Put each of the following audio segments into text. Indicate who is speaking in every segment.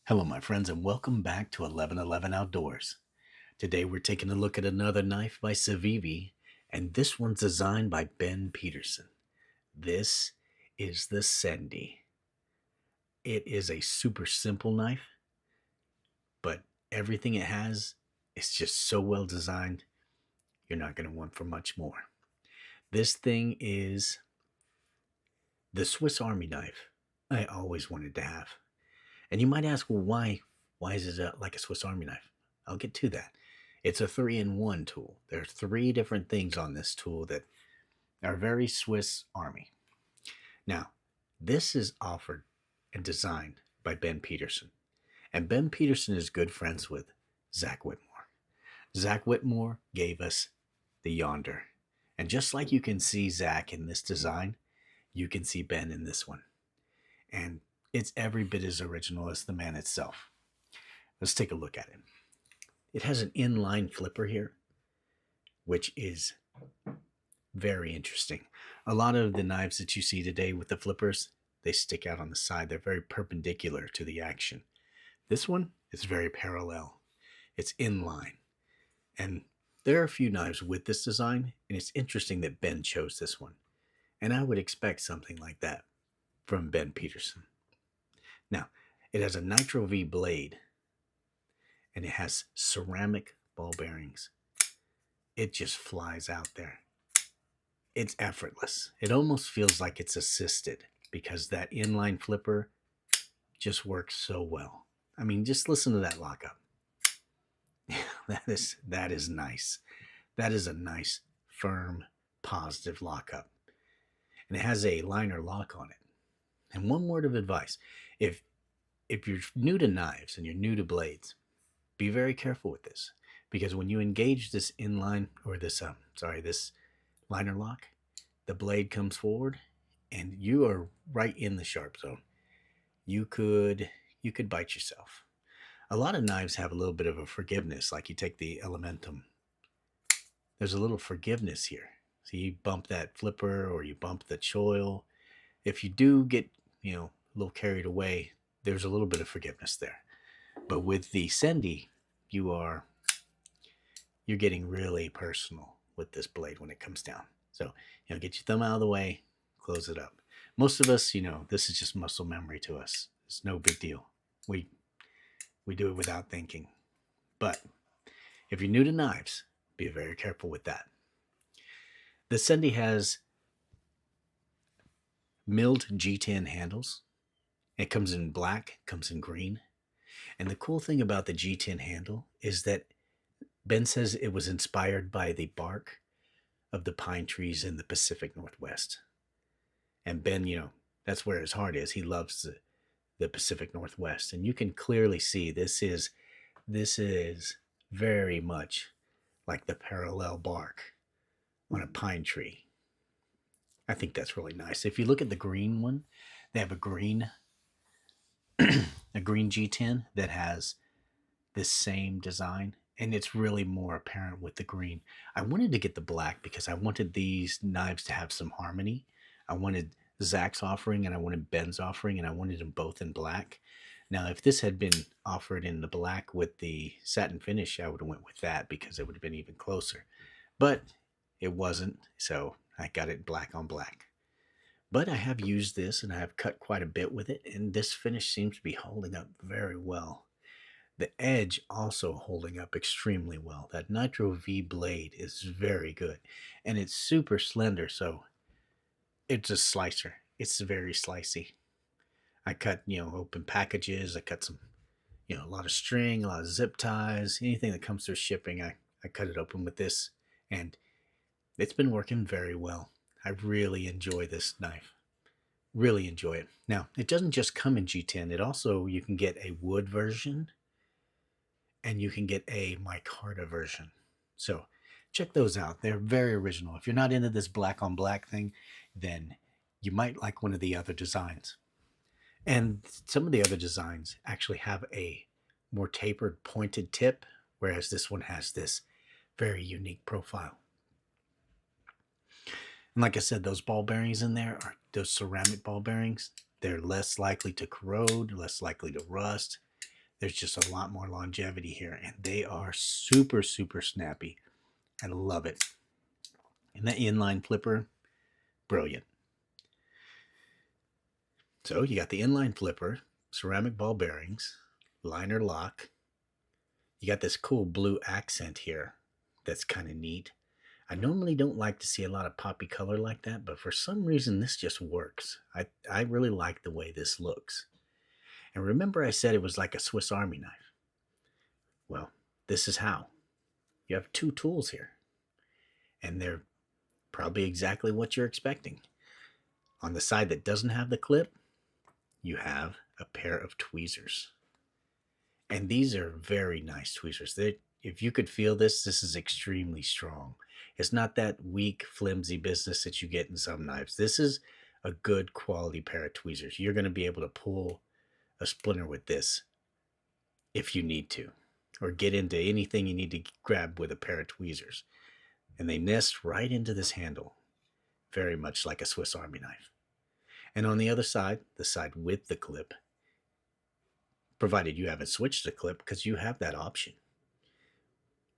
Speaker 1: Hello, my friends, and welcome back to 1111 Outdoors. Today we're taking a look at another knife by Civivi, and this one's designed by Ben Peterson. This is the Sendy. It is a super simple knife, but everything it has is just so well designed, you're not going to want for much more. This thing is the Swiss Army knife I always wanted to have. And you might ask, well, why? Why is it like a Swiss Army knife? I'll get to that. It's a 3-in-1 tool. There are three different things on this tool that are very Swiss Army. Now, this is offered and designed by Ben Peterson. And Ben Peterson is good friends with Zach Whitmore. Zach Whitmore gave us the Yonder. And just like you can see Zach in this design, you can see Ben in this one. And it's every bit as original as the man itself. Let's take a look at it. It has an inline flipper here, which is very interesting. A lot of the knives that you see today with the flippers, they stick out on the side. They're very perpendicular to the action. This one is very parallel. It's inline. And there are a few knives with this design, and it's interesting that Ben chose this one. And I would expect something like that from Ben Peterson. Now, it has a Nitro V blade, and it has ceramic ball bearings. It just flies out there. It's effortless. It almost feels like it's assisted because that inline flipper just works so well. I mean, just listen to that lockup. that is nice. That is a nice, firm, positive lockup. And it has a liner lock on it. And one word of advice, if you're new to knives and you're new to blades, be very careful with this, because when you engage this inline or this liner lock, the blade comes forward and you are right in the sharp zone. You could bite yourself. A lot of knives have a little bit of a forgiveness, like you take the Elementum. There's a little forgiveness here. So you bump that flipper or you bump the choil. If you do get, a little carried away, there's a little bit of forgiveness there. But with the Sendy, you're getting really personal with this blade when it comes down. So, get your thumb out of the way, close it up. Most of us, this is just muscle memory to us. It's no big deal. We do it without thinking. But if you're new to knives, be very careful with that. The Sendy has milled G10 handles. It comes in black, comes in green. And the cool thing about the G10 handle is that Ben says it was inspired by the bark of the pine trees in the Pacific Northwest. And Ben, that's where his heart is. He loves the Pacific Northwest. And you can clearly see this is very much like the parallel bark on a pine tree. I think that's really nice. If you look at the green one, they have a green G10 that has this same design, and it's really more apparent with the green. I wanted to get the black because I wanted these knives to have some harmony. I wanted Zach's offering and I wanted Ben's offering, and I wanted them both in black. Now, if this had been offered in the black with the satin finish, I would have went with that because it would have been even closer. But it wasn't, so I got it black on black. But I have used this and I have cut quite a bit with it, and this finish seems to be holding up very well. The edge also holding up extremely well. That Nitro V blade is very good, and it's super slender, so it's a slicer. It's very slicey. I cut, open packages. I cut some, a lot of string, a lot of zip ties, anything that comes through shipping. I cut it open with this, and it's been working very well. I really enjoy this knife. Really enjoy it. Now, it doesn't just come in G10. It also, you can get a wood version and you can get a micarta version. So check those out. They're very original. If you're not into this black on black thing, then you might like one of the other designs. And some of the other designs actually have a more tapered, pointed tip, whereas this one has this very unique profile. And like I said, those ball bearings in there are those ceramic ball bearings. They're less likely to corrode, less likely to rust. There's just a lot more longevity here, and they are super, super snappy. I love it. And that inline flipper, brilliant. So you got the inline flipper, ceramic ball bearings, liner lock. You got this cool blue accent here that's kind of neat. I normally don't like to see a lot of poppy color like that, but for some reason this just works. I really like the way this looks. And remember I said it was like a Swiss Army knife. Well, this is how. You have two tools here, and they're probably exactly what you're expecting. On the side that doesn't have the clip, you have a pair of tweezers. And these are very nice tweezers. If you could feel this, this is extremely strong. It's not that weak, flimsy business that you get in some knives. This is a good quality pair of tweezers. You're going to be able to pull a splinter with this if you need to, or get into anything you need to grab with a pair of tweezers. And they nest right into this handle, very much like a Swiss Army knife. And on the other side, the side with the clip, provided you haven't switched the clip, because you have that option.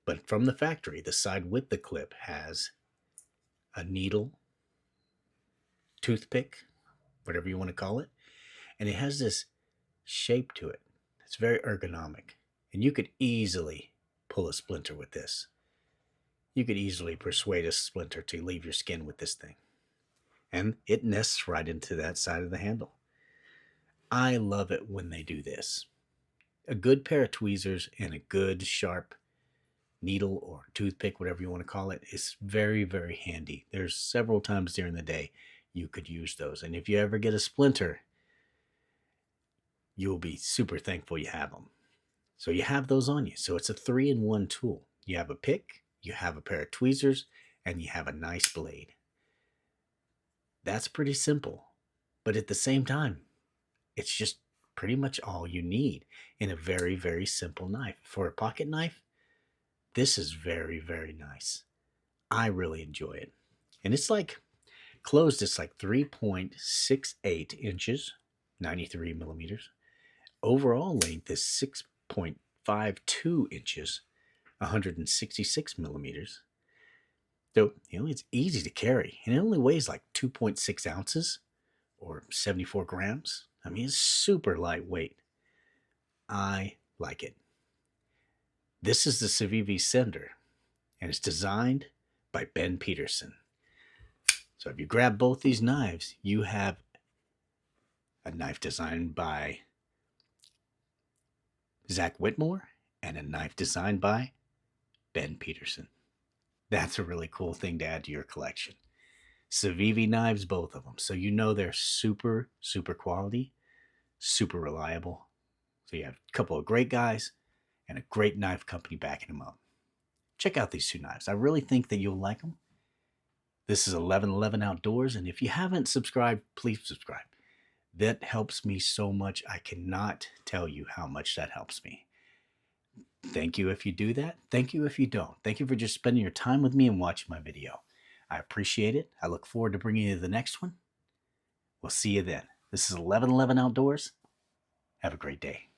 Speaker 1: But from the factory, the side with the clip has a needle, toothpick, whatever you want to call it, and it has this shape to it. It's very ergonomic, and you could easily pull a splinter with this. You could easily persuade a splinter to leave your skin with this thing. And it nests right into that side of the handle. I love it when they do this. A good pair of tweezers and a good sharp needle or toothpick, whatever you want to call it, is very, very handy. There's several times during the day you could use those. And if you ever get a splinter, you'll be super thankful you have them. So you have those on you. So it's a 3-in-1 tool. You have a pick, you have a pair of tweezers, and you have a nice blade. That's pretty simple. But at the same time, it's just pretty much all you need in a very, very simple knife. For a pocket knife, this is very, very nice. I really enjoy it. And it's like closed, it's like 3.68 inches, 93 millimeters. Overall length is 6.52 inches, 166 millimeters. So, it's easy to carry, and it only weighs like 2.6 ounces or 74 grams. I mean, it's super lightweight. I like it. This is the Civivi Sendy, and it's designed by Ben Peterson. So if you grab both these knives, you have a knife designed by Zach Whitmore and a knife designed by Ben Peterson. That's a really cool thing to add to your collection. Civivi knives, both of them. So they're super, super quality, super reliable. So you have a couple of great guys and a great knife company backing them up. Check out these two knives. I really think that you'll like them. This is 1111 Outdoors, and if you haven't subscribed, please subscribe. That helps me so much. I cannot tell you how much that helps me. Thank you if you do that. Thank you if you don't. Thank you for just spending your time with me and watching my video. I appreciate it. I look forward to bringing you the next one. We'll see you then. This is 1111 Outdoors. Have a great day.